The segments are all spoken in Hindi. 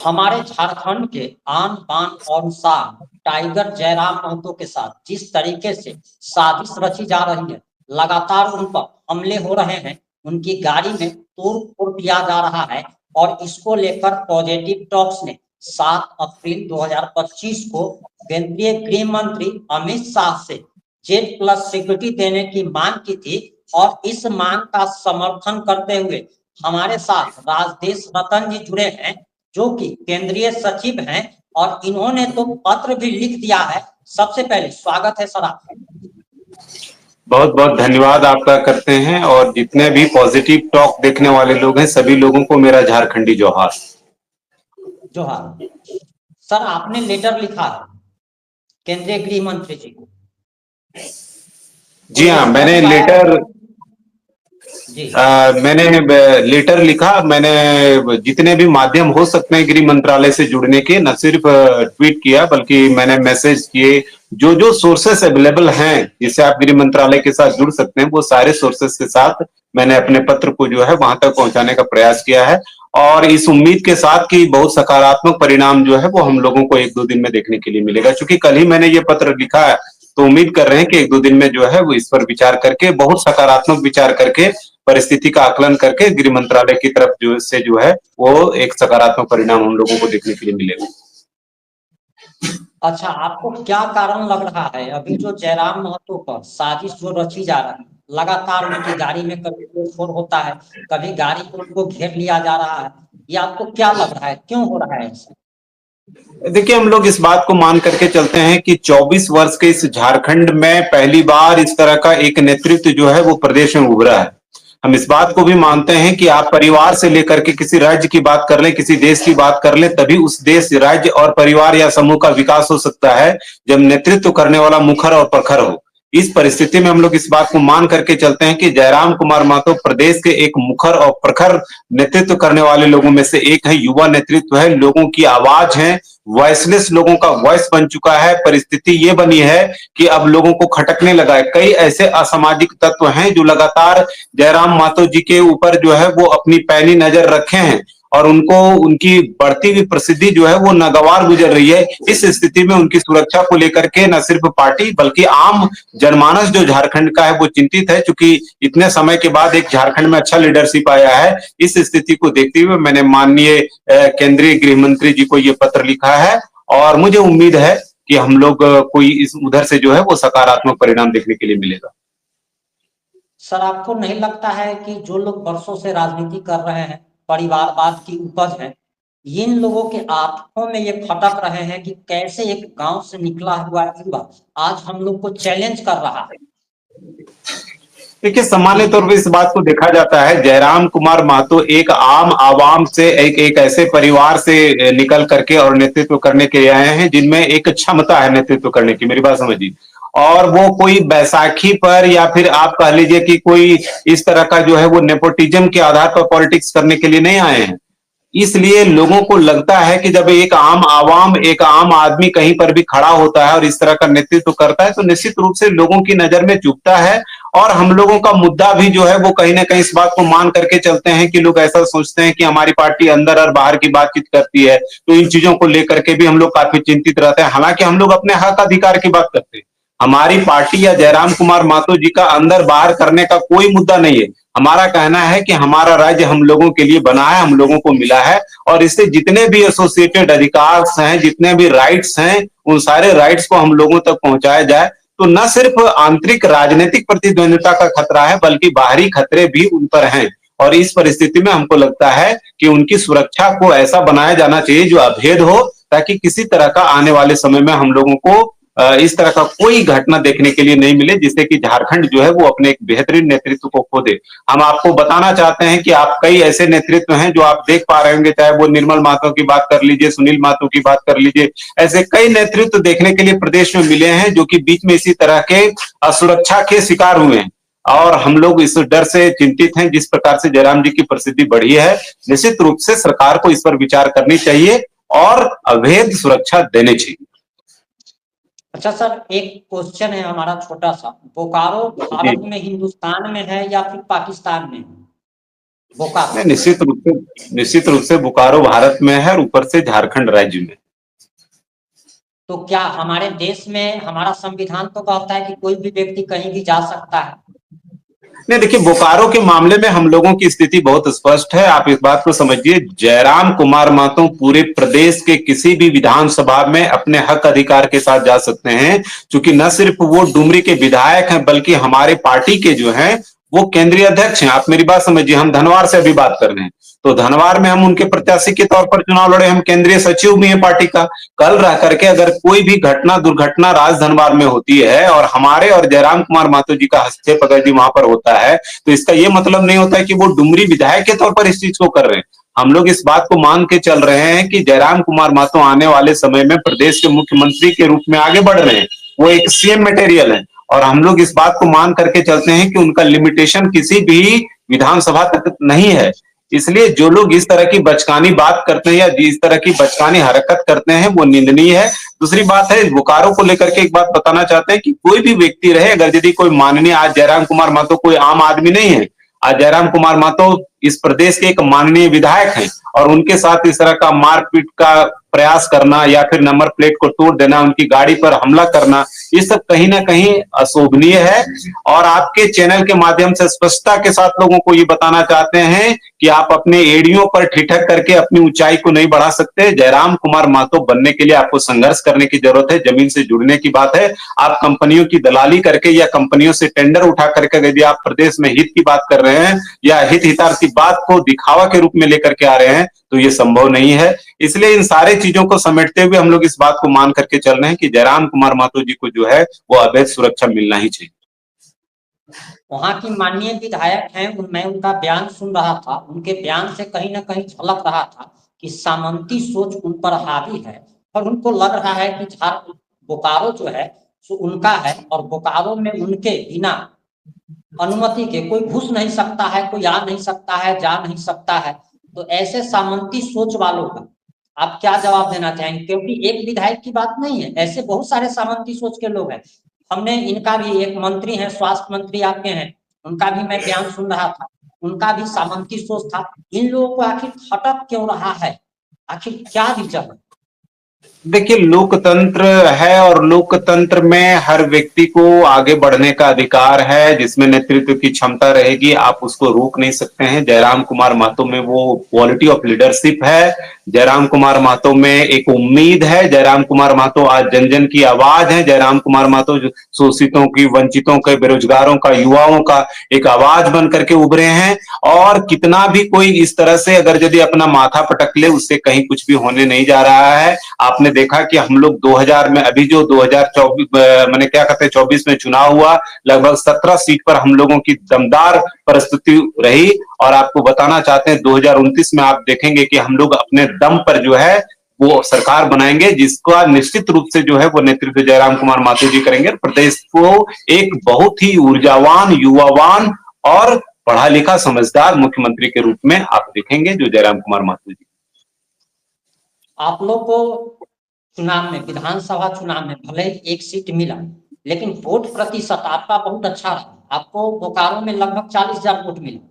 हमारे झारखंड के आन बान और शान टाइगर जयराम महतो के साथ जिस तरीके से साजिश रची जा रही है, लगातार उन पर हमले हो रहे हैं, उनकी गाड़ी में तोड़ फोड़ किया जा रहा है और इसको लेकर पॉजिटिव टॉक्स ने 7 अप्रैल 2025 को केंद्रीय गृह मंत्री अमित शाह से जेड प्लस सिक्योरिटी देने की मांग की थी। और इस मांग का समर्थन करते हुए हमारे साथ राजदेश रतन जी जुड़े हैं, जो कि केंद्रीय सचिव हैं, और इन्होंने तो पत्र भी लिख दिया है। सबसे पहले स्वागत है सर आपका। बहुत बहुत धन्यवाद आपका करते हैं, और जितने भी पॉजिटिव टॉक देखने वाले लोग हैं सभी लोगों को मेरा झारखंडी जोहार। जोहार। सर आपने लेटर लिखा है केंद्रीय गृह मंत्री जी को, जी कोई हाँ, रिस्पॉन्स आया है? जी मैंने लेटर लिखा। मैंने जितने भी माध्यम हो सकते हैं गृह मंत्रालय से जुड़ने के, न सिर्फ ट्वीट किया बल्कि मैंने मैसेज किए। जो जो सोर्सेस अवेलेबल हैं जिससे आप गृह मंत्रालय के साथ जुड़ सकते हैं, वो सारे सोर्सेस के साथ मैंने अपने पत्र को जो है वहां तक पहुंचाने का प्रयास किया है, और इस उम्मीद के साथ कि बहुत सकारात्मक परिणाम जो है वो हम लोगों को एक दो दिन में देखने के लिए मिलेगा। क्योंकि कल ही मैंने ये पत्र लिखा है, तो उम्मीद कर रहे हैं कि एक दो दिन में जो है वो इस पर विचार करके, बहुत सकारात्मक विचार करके, परिस्थिति का आकलन करके गृह मंत्रालय की तरफ जो है वो एक सकारात्मक परिणाम हम लोगों को देखने के लिए मिलेगा। अच्छा, आपको क्या कारण लग रहा है अभी जो जयराम महतो पर साजिश जो रची जा रही है, लगातार उनकी गाड़ी में कभी तोड़फोड़ होता है, कभी गाड़ी को उनको घेर लिया जा रहा है, ये आपको क्या लग रहा है, क्यों हो रहा है ऐसा? देखिए, हम लोग इस बात को मान करके चलते हैं कि 24 वर्ष के इस झारखंड में पहली बार इस तरह का एक नेतृत्व जो है वो प्रदेश में उभरा है। हम इस बात को भी मानते हैं कि आप परिवार से लेकर के किसी राज्य की बात कर लें, किसी देश की बात कर लें, तभी उस देश, राज्य और परिवार या समूह का विकास हो सकता है जब नेतृत्व करने वाला मुखर और प्रखर हो। इस परिस्थिति में हम लोग इस बात को मान करके चलते हैं कि जयराम कुमार महतो प्रदेश के एक मुखर और प्रखर नेतृत्व करने वाले लोगों में से एक है। युवा नेतृत्व है, लोगों की आवाज है, वॉइसलेस लोगों का वॉइस बन चुका है। परिस्थिति ये बनी है कि अब लोगों को खटकने लगा है। कई ऐसे असामाजिक तत्व हैं जो लगातार जयराम महतो जी के ऊपर जो है वो अपनी पैनी नजर रखे हैं, और उनको उनकी बढ़ती हुई प्रसिद्धि जो है वो नागवार गुजर रही है। इस स्थिति में उनकी सुरक्षा को लेकर के न सिर्फ पार्टी बल्कि आम जनमानस जो झारखंड का है वो चिंतित है, क्योंकि इतने समय के बाद एक झारखंड में अच्छा लीडरशिप आया है। इस स्थिति को देखते हुए मैंने माननीय केंद्रीय गृह मंत्री जी को ये पत्र लिखा है, और मुझे उम्मीद है कि हम लोग कोई इस उधर से जो है वो सकारात्मक परिणाम देखने के लिए मिलेगा। सर आपको नहीं लगता है कि जो लोग वर्षों से राजनीति कर रहे हैं, परिवारवाद की उपज है, इन लोगों के आंखों में ये खटक रहे हैं कि कैसे एक गांव से निकला हुआ युवा आज हम लोग को चैलेंज कर रहा है? देखिए, सामान्य इस तौर पर इस बात को देखा जाता है, जयराम कुमार महतो एक आम आवाम से, एक ऐसे परिवार से निकल करके और नेतृत्व करने के लिए आए हैं जिनमें एक क्षमता है नेतृत्व करने की। मेरी बात समझिए। और वो कोई बैसाखी पर या फिर आप कह लीजिए कि कोई इस तरह का जो है वो नेपोटिज्म के आधार पर पॉलिटिक्स करने के लिए नहीं आए हैं। इसलिए लोगों को लगता है कि जब एक आम आवाम, एक आम आदमी कहीं पर भी खड़ा होता है और इस तरह का नेतृत्व करता है, तो निश्चित रूप से लोगों की नजर में चुभता है। और हम लोगों का मुद्दा भी जो है वो कहीं ना कहीं इस बात को मान करके चलते हैं कि लोग ऐसा सोचते हैं कि हमारी पार्टी अंदर और बाहर की बातचीत करती है, तो इन चीजों को लेकर के भी हम लोग काफी चिंतित रहते हैं। हालांकि हम लोग अपने हक अधिकार की बात करते हैं। हमारी पार्टी या जयराम कुमार महतो जी का अंदर बाहर करने का कोई मुद्दा नहीं है। हमारा कहना है कि हमारा राज्य हम लोगों के लिए बना है, हम लोगों को मिला है, और इससे जितने भी एसोसिएटेड अधिकार हैं, जितने भी राइट्स हैं, उन सारे राइट्स को हम लोगों तक पहुंचाया जाए। तो न सिर्फ आंतरिक राजनीतिक प्रतिद्वंदिता का खतरा है बल्कि बाहरी खतरे भी उन पर हैं। और इस परिस्थिति में हमको लगता है कि उनकी सुरक्षा को ऐसा बनाया जाना चाहिए जो अभेद हो, ताकि किसी तरह का आने वाले समय में हम लोगों को इस तरह का कोई घटना देखने के लिए नहीं मिले जिससे कि झारखंड जो है वो अपने एक बेहतरीन नेतृत्व को खो दे। हम आपको बताना चाहते हैं कि आप कई ऐसे नेतृत्व हैं जो आप देख पा रहे होंगे, चाहे वो निर्मल महतो की बात कर लीजिए, सुनील महतो की बात कर लीजिए। ऐसे कई नेतृत्व देखने के लिए प्रदेश में मिले हैं जो कि बीच में इसी तरह के असुरक्षा के शिकार हुए हैं, और हम लोग इस डर से चिंतित हैं। जिस प्रकार से जयराम जी की प्रसिद्धि बढ़ी है, निश्चित रूप से सरकार को इस पर विचार करनी चाहिए और अभेद सुरक्षा देनी चाहिए। अच्छा सर, एक क्वेश्चन है हमारा छोटा सा। बोकारो जी, भारत में हिंदुस्तान में है या फिर पाकिस्तान में है? बोकारो। नहीं, निश्चित रूप से बोकारो भारत में है और ऊपर से झारखंड राज्य में। तो क्या हमारे देश में हमारा संविधान तो कहता है कि कोई भी व्यक्ति कहीं भी जा सकता है? नहीं, देखिए, बोकारो के मामले में हम लोगों की स्थिति बहुत स्पष्ट है। आप इस बात को समझिए, जयराम कुमार महतो पूरे प्रदेश के किसी भी विधानसभा में अपने हक अधिकार के साथ जा सकते हैं, क्योंकि न सिर्फ वो डुमरी के विधायक हैं, बल्कि हमारे पार्टी के जो हैं वो केंद्रीय अध्यक्ष हैं। आप मेरी बात समझिए, हम धनवार से अभी बात कर रहे हैं, तो धनवार में हम उनके प्रत्याशी के तौर पर चुनाव लड़े, हम केंद्रीय सचिव भी हैं पार्टी का। कल रह करके अगर कोई भी घटना दुर्घटना राजधनवार में होती है और हमारे और जयराम कुमार महतो जी का हस्तक्षेप अगर जी वहां पर होता है, तो इसका ये मतलब नहीं होता है कि वो डुमरी विधायक के तौर पर इस चीज को कर रहे हैं। हम लोग इस बात को मान के चल रहे हैं कि जयराम कुमार महतो आने वाले समय में प्रदेश के मुख्यमंत्री के रूप में आगे बढ़ रहे हैं, वो एक सीएम मटेरियल है। और हम लोग इस बात को मान करके चलते हैं कि उनका लिमिटेशन किसी भी विधानसभा तक नहीं है। इसलिए जो लोग इस तरह की बचकानी बात करते हैं या इस तरह की बचकानी हरकत करते हैं, वो निंदनीय है। दूसरी बात है, बोकारो को लेकर के एक बात बताना चाहते हैं कि कोई भी व्यक्ति रहे, अगर यदि कोई माननीय, आज जयराम कुमार महतो कोई आम आदमी नहीं है। आज जयराम कुमार महतो इस प्रदेश के एक माननीय विधायक हैं, और उनके साथ इस तरह का मारपीट का प्रयास करना या फिर नंबर प्लेट को तोड़ देना, उनकी गाड़ी पर हमला करना, ये सब कहीं ना कहीं अशोभनीय है। और आपके चैनल के माध्यम से स्पष्टता के साथ लोगों को ये बताना चाहते हैं कि आप अपने एड़ियों पर ठिठक करके अपनी ऊंचाई को नहीं बढ़ा सकते। जयराम कुमार महतो बनने के लिए आपको संघर्ष करने की जरूरत है, जमीन से जुड़ने की बात है। आप कंपनियों की दलाली करके या कंपनियों से टेंडर उठा करके यदि आप प्रदेश में हित की बात कर रहे हैं या हितार्थ की बात को दिखावा के रूप में लेकर के आ रहे हैं, तो ये संभव नहीं है। इसलिए इन सारे चीजों को समेटते हुए हम लोग इस बात को मान करके चल रहे हैं कि जयराम कुमार महतो जी को जो है वो अवैध सुरक्षा मिलना ही चाहिए। वहां की माननीय विधायक हैं, मैं उनका बयान सुन रहा था, उनके बयान से कहीं ना कहीं झलक रहा था कि सामंती सोच उन पर हावी है, और उनको लग रहा है कि बोकारो जो है सो उनका है, और बोकारो में उनके बिना अनुमति के कोई घुस नहीं सकता है, कोई आ नहीं सकता है, जा नहीं सकता है। तो ऐसे सामंती सोच वालों का आप क्या जवाब देना चाहेंगे? क्योंकि एक विधायक की बात नहीं है, ऐसे बहुत सारे सामंती सोच के लोग हैं। हमने इनका भी, एक मंत्री है, स्वास्थ्य मंत्री आपके हैं, उनका भी मैं बयान सुन रहा था, उनका भी सामंती सोच था। इन लोगों को आखिर खटक क्यों रहा है? आखिर क्या रीजन है? देखिए, लोकतंत्र है और लोकतंत्र में हर व्यक्ति को आगे बढ़ने का अधिकार है। जिसमें नेतृत्व की क्षमता रहेगी, आप उसको रोक नहीं सकते हैं। जयराम कुमार महतो में वो क्वालिटी ऑफ लीडरशिप है। जयराम कुमार महतो में एक उम्मीद है। जयराम कुमार महतो आज जन जन की आवाज है। जयराम कुमार महतो शोषितों की, वंचितों के, बेरोजगारों का, युवाओं का एक आवाज बन करके उभरे हैं। और कितना भी कोई इस तरह से अगर यदि अपना माथा पटक ले, उससे कहीं कुछ भी होने नहीं जा रहा है। आपने देखा कि हम लोग 2000 में, अभी जो 2024 मैंने क्या कहते हैं 24 में चुनाव हुआ, लगभग 17 सीट पर हम लोगों की दमदार परिस्थिति रही। और आपको बताना चाहते हैं 2029 में आप देखेंगे कि हम लोग अपने दम पर जो है वो सरकार बनाएंगे, जिसका निश्चित रूप से जो है वो नेतृत्व जयराम कुमार महतो जी करेंगे। प्रदेश को एक बहुत ही ऊर्जावान, युवावान और पढ़ा लिखा समझदार मुख्यमंत्री के रूप में आप देखेंगे, जो जयराम कुमार महतो जी। आप लोग को चुनाव में, विधानसभा चुनाव में भले ही एक सीट मिला, लेकिन वोट प्रतिशत आपका बहुत अच्छा रहा। आपको बोकारो में लगभग 40,000 वोट मिला,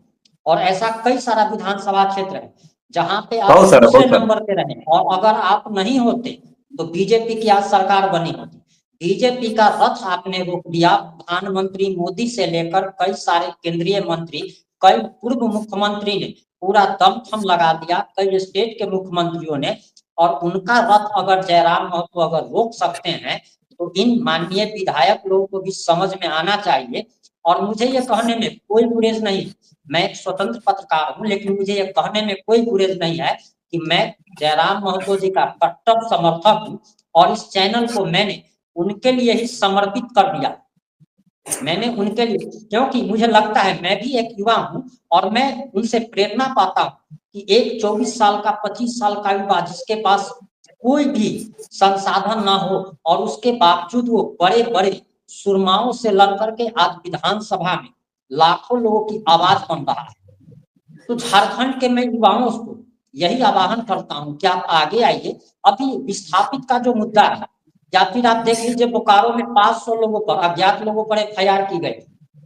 और ऐसा कई सारा विधानसभा क्षेत्र है जहां पे आप दूसरे बहुत सारा नंबर पे रहे, और अगर आप नहीं होते तो बीजेपी की आज सरकार बनी होती। बीजेपी का रथ आपने रोक दिया। प्रधानमंत्री मोदी से लेकर कई सारे केंद्रीय मंत्री, कई पूर्व मुख्यमंत्री ने पूरा दमखम लगा दिया, कई स्टेट के मुख्यमंत्रियों ने। और उनका रथ अगर जयराम महतो अगर रोक सकते हैं, तो इन माननीय विधायक लोगों को भी समझ में आना चाहिए। और मुझे ये कहने में कोई गुरेज नहीं, मैं एक स्वतंत्र पत्रकार हूं, लेकिन मुझे ये कहने में कोई गुरेज नहीं है कि मैं जयराम महतो जी का कट्टर समर्थक हूं, और इस चैनल को मैंने उनके लिए ही समर्पित कर दिया। मैंने उनके लिए, क्योंकि मुझे लगता है मैं भी एक युवा हूं, और मैं उनसे प्रेरणा पाता हूं कि एक 24 साल का, 25 साल का युवा जिसके पास कोई भी संसाधन ना हो, और उसके बावजूद वो बड़े बड़े सुरमाओं से लड़ करके आज विधानसभा में लाखों लोगों की आवाज बन रहा है। तो झारखंड के मैं युवाओं को यही आह्वान करता हूं कि आप आगे आइए। अभी विस्थापित का जो मुद्दा है, या फिर आप देख लीजिए बोकारो में 500 लोगों पर, अज्ञात लोगों पर FIR की गई।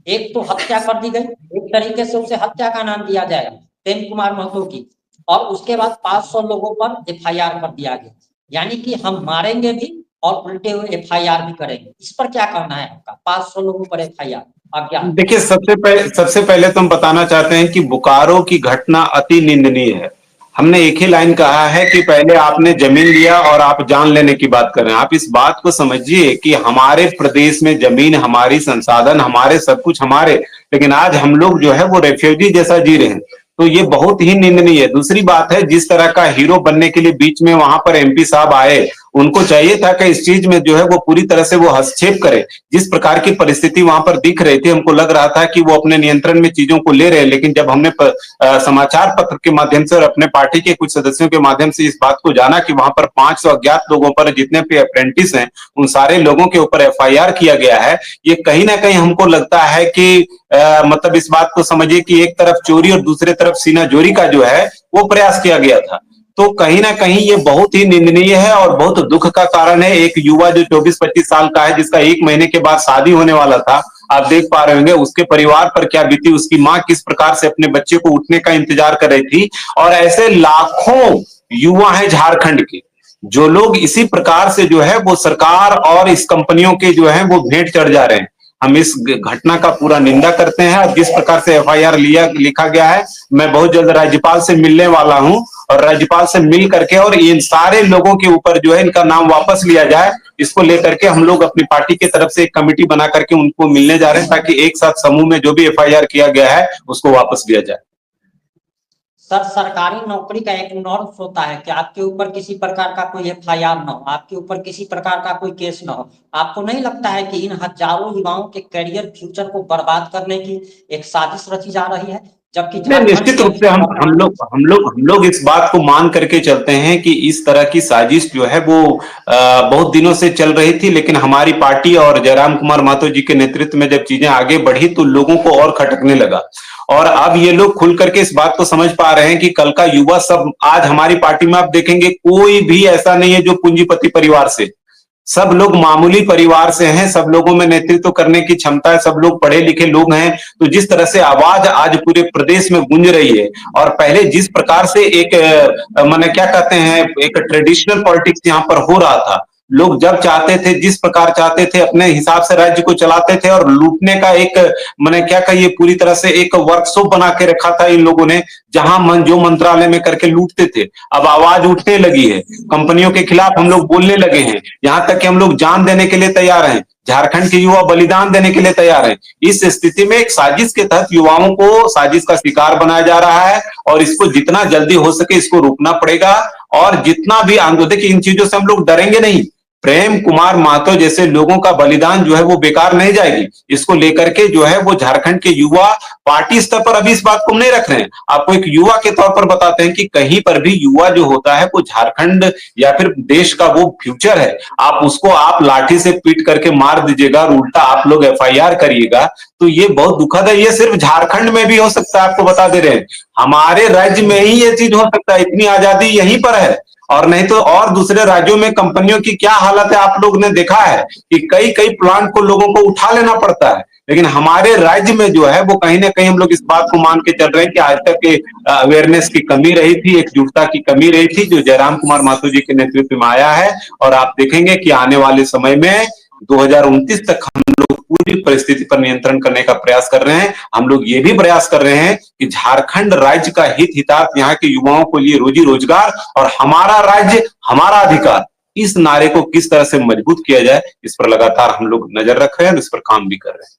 एक तो हत्या कर दी गई, एक तरीके से उसे हत्या का नाम दिया जाएगा। प्रेम कुमार महतो की, और उसके बाद 500 लोगों पर FIR कर दिया गया, यानी कि हम मारेंगे भी और उल्टे हुए FIR भी करेंगे। इस पर क्या कहना है आपका? 500 लोगों पर FIR अज्ञात। देखिए, सबसे पहले तो हम बताना चाहते हैं कि बोकारो की घटना अति निंदनीय है। हमने एक ही लाइन कहा है कि पहले आपने जमीन लिया और आप जान लेने की बात कर रहे हैं। आप इस बात को समझिए कि हमारे प्रदेश में जमीन हमारी, संसाधन हमारे, सब कुछ हमारे, लेकिन आज हम लोग जो है वो रेफ्यूजी जैसा जी रहे हैं। तो ये बहुत ही निंदनीय है। दूसरी बात है, जिस तरह का हीरो बनने के लिए बीच में वहां पर MP साहब आए, उनको चाहिए था कि इस चीज में जो है वो पूरी तरह से वो हस्तक्षेप करे। जिस प्रकार की परिस्थिति वहां पर दिख रही थी, हमको लग रहा था कि वो अपने नियंत्रण में चीजों को ले रहे हैं, लेकिन जब हमने समाचार पत्र के माध्यम से और अपने पार्टी के कुछ सदस्यों के माध्यम से इस बात को जाना कि वहां पर 500 अज्ञात लोगों पर, जितने भी अप्रेंटिस हैं, उन सारे लोगों के ऊपर FIR किया गया है, ये कहीं ना कहीं हमको लगता है कि मतलब इस बात को समझिए कि एक तरफ चोरी और दूसरे तरफ सीनाजोरी का जो है वो प्रयास किया गया था। तो कहीं ना कहीं ये बहुत ही निंदनीय है और बहुत दुख का कारण है। एक युवा जो 24-25 साल का है, जिसका 1 महीने के बाद शादी होने वाला था, आप देख पा रहे होंगे उसके परिवार पर क्या बीती, उसकी माँ किस प्रकार से अपने बच्चे को उठने का इंतजार कर रही थी। और ऐसे लाखों युवा हैं झारखंड के, जो लोग इसी प्रकार से जो है वो सरकार और इस कंपनियों के जो है वो भेंट चढ़ जा रहे हैं। हम इस घटना का पूरा निंदा करते हैं। और जिस प्रकार से FIR लिखा गया है, मैं बहुत जल्द राज्यपाल से मिलने वाला हूं और राज्यपाल से मिल करके और इन सारे लोगों के ऊपर जो है इनका नाम वापस लिया जाए, इसको लेकर के हम लोग अपनी पार्टी की तरफ से एक कमेटी बना करके उनको मिलने जा रहे हैं, ताकि एक साथ समूह में जो भी FIR किया गया है उसको वापस लिया जाए। सर, सरकारी नौकरी का एक नॉर्म्स होता है कि आपके ऊपर किसी प्रकार का कोई FIR ना हो, आपके ऊपर किसी प्रकार का कोई केस ना हो। आपको नहीं लगता है कि इन हजारों युवाओं के करियर, फ्यूचर को बर्बाद करने की एक साजिश रची जा रही है? जबकि निश्चित रूप से हम लोग इस बात को मान करके चलते हैं कि इस तरह की साजिश जो है वो बहुत दिनों से चल रही थी, लेकिन हमारी पार्टी और जयराम कुमार महतो जी के नेतृत्व में जब चीजें आगे बढ़ी तो लोगों को और खटकने लगा। और अब ये लोग खुल करके इस बात को समझ पा रहे हैं कि कल का युवा सब, आज हमारी पार्टी में आप देखेंगे कोई भी ऐसा नहीं है जो पूंजीपति परिवार से, सब लोग मामूली परिवार से हैं, सब लोगों में नेतृत्व करने की क्षमता है, सब लोग पढ़े लिखे लोग हैं। तो जिस तरह से आवाज आज पूरे प्रदेश में गूंज रही है, और पहले जिस प्रकार से एक माने क्या कहते हैं, एक ट्रेडिशनल पॉलिटिक्स यहाँ पर हो रहा था, लोग जब चाहते थे, जिस प्रकार चाहते थे, अपने हिसाब से राज्य को चलाते थे और लूटने का एक मैंने क्या कहिए पूरी तरह से एक वर्कशॉप बना के रखा था इन लोगों ने, जहां जो मंत्रालय में करके लूटते थे। अब आवाज उठने लगी है, कंपनियों के खिलाफ हम लोग बोलने लगे हैं, यहां तक कि हम लोग जान देने के लिए तैयार हैं, झारखंड के युवा बलिदान देने के लिए तैयार हैं। इस स्थिति में एक साजिश के तहत युवाओं को साजिश का शिकार बनाया जा रहा है, और इसको जितना जल्दी हो सके इसको रोकना पड़ेगा। और जितना भी आंदोलन, देखिए इन चीजों से हम लोग डरेंगे नहीं। प्रेम कुमार महतो जैसे लोगों का बलिदान जो है वो बेकार नहीं जाएगी। इसको लेकर के जो है वो झारखंड के युवा पार्टी स्तर पर अभी इस बात को नहीं रख रहे हैं। आपको एक युवा के तौर पर बताते हैं कि कहीं पर भी युवा जो होता है वो झारखंड या फिर देश का वो फ्यूचर है। आप उसको आप लाठी से पीट करके मार दीजिएगा और उल्टा आप लोग FIR करिएगा, तो ये बहुत दुखद है। ये सिर्फ झारखंड में भी हो सकता है, आपको बता दे रहे हैं, हमारे राज्य में ही ये चीज हो सकता है। इतनी आजादी यहीं पर है, और नहीं तो और दूसरे राज्यों में कंपनियों की क्या हालत है आप लोग ने देखा है कि कई कई प्लांट को लोगों को उठा लेना पड़ता है। लेकिन हमारे राज्य में जो है वो कहीं ना कहीं हम लोग इस बात को मान के चल रहे हैं कि आज तक के अवेयरनेस की कमी रही थी, एकजुटता की कमी रही थी, जो जयराम कुमार महतो जी के नेतृत्व में आया है। और आप देखेंगे कि आने वाले समय में 2029 तक हम लोग पूरी परिस्थिति पर नियंत्रण करने का प्रयास कर रहे हैं। हम लोग ये भी प्रयास कर रहे हैं कि झारखंड राज्य का हितार्थ, यहाँ के युवाओं के लिए रोजी रोजगार और हमारा राज्य हमारा अधिकार, इस नारे को किस तरह से मजबूत किया जाए, इस पर लगातार हम लोग नजर रख रहे हैं और इस पर काम भी कर रहे हैं।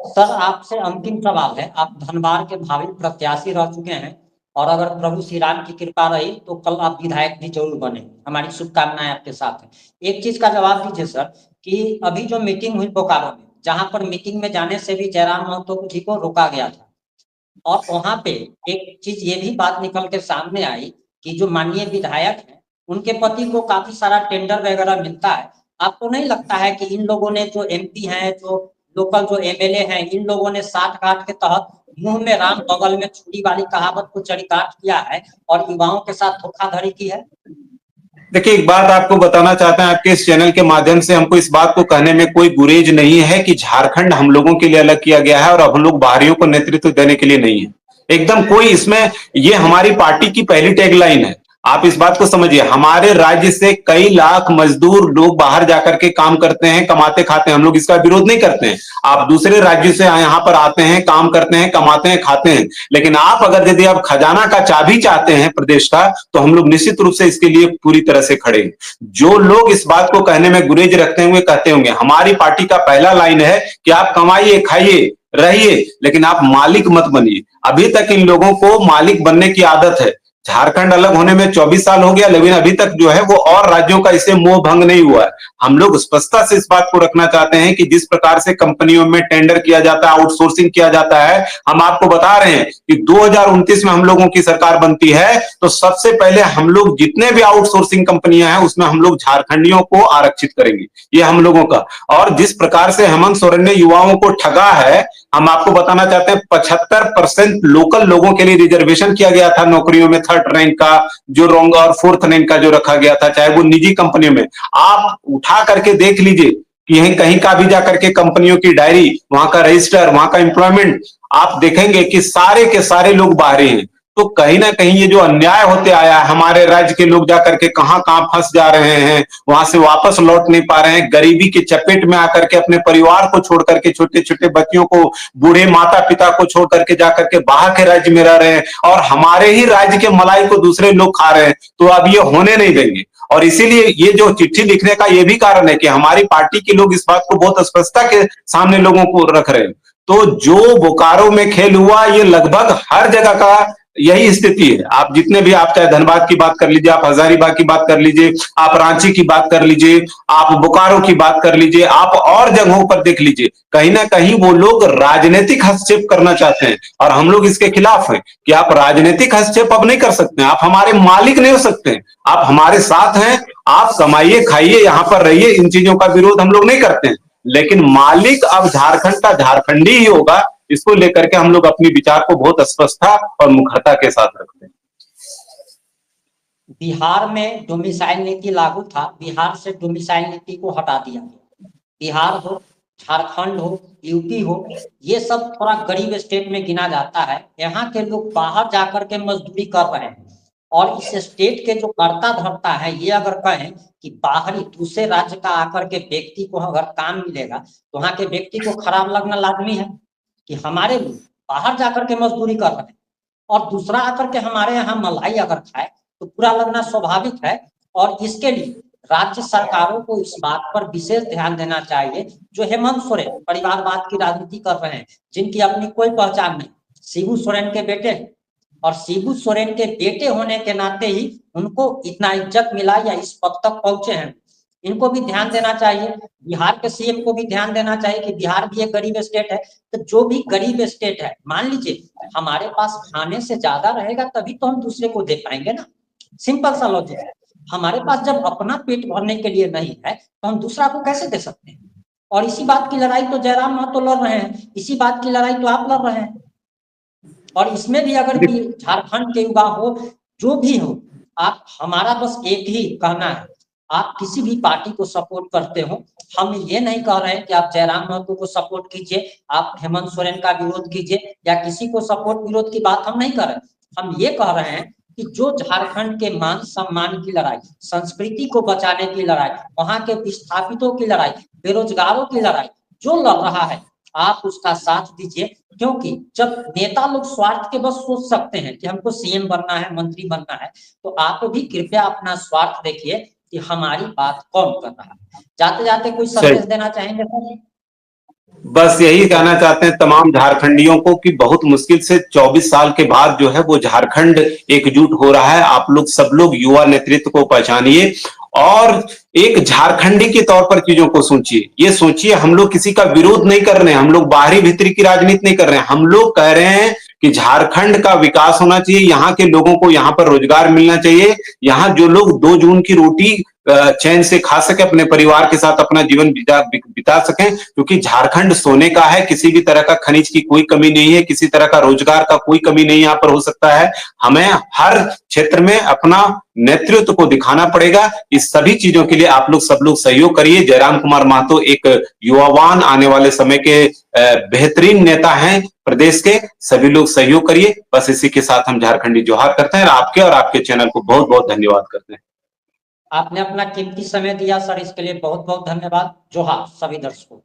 सर, आपसे अंतिम सवाल है। आप धनबाद के भावी प्रत्याशी रह चुके हैं, और अगर प्रभु श्री राम की कृपा रही तो कल आप विधायक भी जरूर बने। हमारी शुभकामनाएं आपके साथ है। एक चीज का जवाब दीजिए सर, कि अभी जो मीटिंग हुई बोकारो में, जहां पर मीटिंग में जाने से भी जयराम महतो जी को रोका गया था, और वहां पे एक चीज ये भी बात निकल के सामने आई कि जो माननीय विधायक हैं, उनके पति को काफी सारा टेंडर वगैरह मिलता है। आपको नहीं लगता है कि इन लोगों ने, जो MP हैं, जो लोकल जो MLA हैं, इन लोगों ने साठ गांठ के तहत मुंह में राम बगल में छुरी वाली कहावत को चरितार्थ किया है और युवाओं के साथ धोखाधड़ी की है? देखिए, एक बात आपको बताना चाहते हैं, आपके इस चैनल के माध्यम से हमको इस बात को कहने में कोई गुरेज नहीं है कि झारखंड हम लोगों के लिए अलग किया गया है और अब हम लोग बाहरियों को नेतृत्व देने के लिए नहीं है। एकदम कोई इसमें, ये हमारी पार्टी की पहली टैगलाइन है। आप इस बात को समझिए, हमारे राज्य से कई लाख मजदूर लोग बाहर जाकर के काम करते हैं, कमाते खाते हैं, हम लोग इसका विरोध नहीं करते हैं। आप दूसरे राज्यों से यहां पर आते हैं, काम करते हैं, कमाते हैं, खाते हैं, लेकिन आप अगर यदि आप खजाना का चाबी चाहते हैं प्रदेश का, तो हम लोग निश्चित रूप से इसके लिए पूरी तरह से खड़े हैं। जो लोग इस बात को कहने में गुरेज रखते होंगे, कहते होंगे, हमारी पार्टी का पहला लाइन है कि आप कमाइए, खाइए, रहिए, लेकिन आप मालिक मत बनिए। अभी तक इन लोगों को मालिक बनने की आदत है। झारखंड अलग होने में 24 साल हो गया, लेकिन अभी तक जो है वो और राज्यों का इससे मोह भंग नहीं हुआ है। हम लोग स्पष्टता से इस बात को रखना चाहते हैं कि जिस प्रकार से कंपनियों में टेंडर किया जाता है, आउटसोर्सिंग किया जाता है, हम आपको बता रहे हैं कि 2029 में हम लोगों की सरकार बनती है तो सबसे पहले हम लोग जितने भी आउटसोर्सिंग कंपनियां हैं उसमें हम लोग झारखंडियों को आरक्षित करेंगे, ये हम लोगों का। और जिस प्रकार से हेमंत सोरेन ने युवाओं को ठगा है, हम आपको बताना चाहते हैं 75% लोकल लोगों के लिए रिजर्वेशन किया गया था नौकरियों में, 3rd रैंक का जो रोंग और 4th रैंक का जो रखा गया था, चाहे वो निजी कंपनियों में। आप उठा करके देख लीजिए कि यहीं कहीं का भी जाकर के कंपनियों की डायरी, वहां का रजिस्टर, वहां का एम्प्लॉयमेंट, आप देखेंगे कि सारे के सारे लोग बाहरी हैं। तो कहीं ना कहीं ये जो अन्याय होते आया है, हमारे राज्य के लोग जाकर के कहां कहां फंस जा रहे हैं, वहां से वापस लौट नहीं पा रहे हैं, गरीबी के चपेट में आकर के अपने परिवार को छोड़ करके, छोटे छोटे बच्चियों को, बूढ़े माता पिता को छोड़ करके जाकर के बाहर के राज्य में रह रहे हैं, और हमारे ही राज्य के मलाई को दूसरे लोग खा रहे हैं। तो अब ये होने नहीं देंगे। और इसीलिए ये जो चिट्ठी लिखने का ये भी कारण है कि हमारी पार्टी के लोग इस बात को बहुत स्पष्टता के सामने लोगों को रख रहे हैं। तो जो बोकारो में खेल हुआ, ये लगभग हर जगह का यही स्थिति है। आप जितने भी, आप चाहे धनबाद की बात कर लीजिए, आप हजारीबाग की बात कर लीजिए, आप रांची की बात कर लीजिए, आप बोकारो की बात कर लीजिए, आप और जगहों पर देख लीजिए, कहीं ना कहीं वो लोग राजनीतिक हस्तक्षेप करना चाहते हैं। और हम लोग इसके खिलाफ हैं कि आप राजनीतिक हस्तक्षेप अब नहीं कर सकते हैं, आप हमारे मालिक नहीं हो सकते हैं, आप हमारे साथ हैं, आप कमाइए, खाइए, यहां पर रहिए, इन चीजों का विरोध हम लोग नहीं करते हैं। लेकिन मालिक अब झारखंड का झारखंडी ही होगा, इसको लेकर के हम लोग अपनी विचार को बहुत स्पष्टता और मुखरता के साथ रखते हैं। बिहार में डोमिसाइल नीति लागू था, बिहार से डोमिसाइल नीति को हटा दिया गया। बिहार हो, झारखंड हो, यूपी हो, ये सब थोड़ा गरीब स्टेट में गिना जाता है। यहाँ के लोग बाहर जाकर के मजदूरी कर रहे हैं, और इस स्टेट के जो कर्ता धर्ता है, ये अगर कहें कि बाहरी दूसरे राज्य का आकर के व्यक्ति को अगर काम मिलेगा, तो वहां के व्यक्ति को खराब लगना लाजमी है कि हमारे लोग बाहर जाकर के मजदूरी कर रहे हैं, और दूसरा आकर के हमारे यहाँ मलाई अगर खाए तो पूरा लगना स्वाभाविक है। और इसके लिए राज्य सरकारों को इस बात पर विशेष ध्यान देना चाहिए। जो हेमंत सोरेन परिवारवाद की राजनीति कर रहे हैं, जिनकी अपनी कोई पहचान नहीं, शिबू सोरेन के बेटे हैं, और शिबू सोरेन के बेटे होने के नाते ही उनको इतना इज्जत मिला या इस पद तक पहुंचे हैं, इनको भी ध्यान देना चाहिए। बिहार के सीएम को भी ध्यान देना चाहिए कि बिहार भी एक गरीब स्टेट है। तो जो भी गरीब स्टेट है, मान लीजिए हमारे पास खाने से ज्यादा रहेगा तभी तो हम दूसरे को दे पाएंगे ना। सिंपल सा लॉजिक है। हमारे पास जब अपना पेट भरने के लिए नहीं है तो हम दूसरा को कैसे दे सकते हैं। और इसी बात की लड़ाई तो जयराम महतो लड़ रहे हैं, इसी बात की लड़ाई तो आप लड़ रहे हैं। और इसमें भी अगर झारखंड के युवा हो, जो भी हो, आप, हमारा बस एक ही कहना है, आप किसी भी पार्टी को सपोर्ट करते हो, हम ये नहीं कह रहे हैं कि आप जयराम महतो को सपोर्ट कीजिए, आप हेमंत सोरेन का विरोध कीजिए, या किसी को सपोर्ट विरोध की बात हम नहीं कर रहे। हम ये कह रहे हैं कि जो झारखंड के मान सम्मान की लड़ाई, संस्कृति को बचाने की लड़ाई, वहां के विस्थापितों की लड़ाई, बेरोजगारों की लड़ाई जो लड़ रहा है, आप उसका साथ दीजिए। क्योंकि जब नेता लोग स्वार्थ के बस सोच सकते हैं कि हमको सीएम बनना है, मंत्री बनना है, तो आप भी कृपया अपना स्वार्थ देखिए कि हमारी बात कौन कर रहा है। जाते जाते कोई संदेश देना चाहेंगे सर? बस यही कहना चाहते हैं तमाम झारखंडियों को कि बहुत मुश्किल से 24 साल के बाद जो है वो झारखंड एकजुट हो रहा है। आप लोग सब लोग युवा नेतृत्व को पहचानिए और एक झारखंडी के तौर पर चीजों को सोचिए। ये सोचिए, हम लोग किसी का विरोध नहीं कर रहे हैं, हम लोग बाहरी भीतरी की राजनीति नहीं कर रहे हैं। हम लोग कह रहे हैं कि झारखंड का विकास होना चाहिए, यहाँ के लोगों को यहाँ पर रोजगार मिलना चाहिए। यहाँ जो लोग 2 जून की रोटी चैन से खा सके, अपने परिवार के साथ अपना जीवन बिता सकें, क्योंकि झारखंड सोने का है, किसी भी तरह का खनिज की कोई कमी नहीं है, किसी तरह का रोजगार का कोई कमी नहीं यहाँ पर हो सकता है। हमें हर क्षेत्र में अपना नेतृत्व को दिखाना पड़ेगा। इस सभी चीजों के लिए आप लोग सब लोग सहयोग करिए। जयराम कुमार महतो एक युवावान आने वाले समय के बेहतरीन नेता हैं प्रदेश के, सभी लोग सहयोग करिए। बस इसी के साथ हम झारखंडी जोहार करते हैं और आपके चैनल को बहुत बहुत धन्यवाद करते हैं। आपने अपना कीमती समय दिया सर, इसके लिए बहुत बहुत धन्यवाद। जोहार सभी दर्शकों।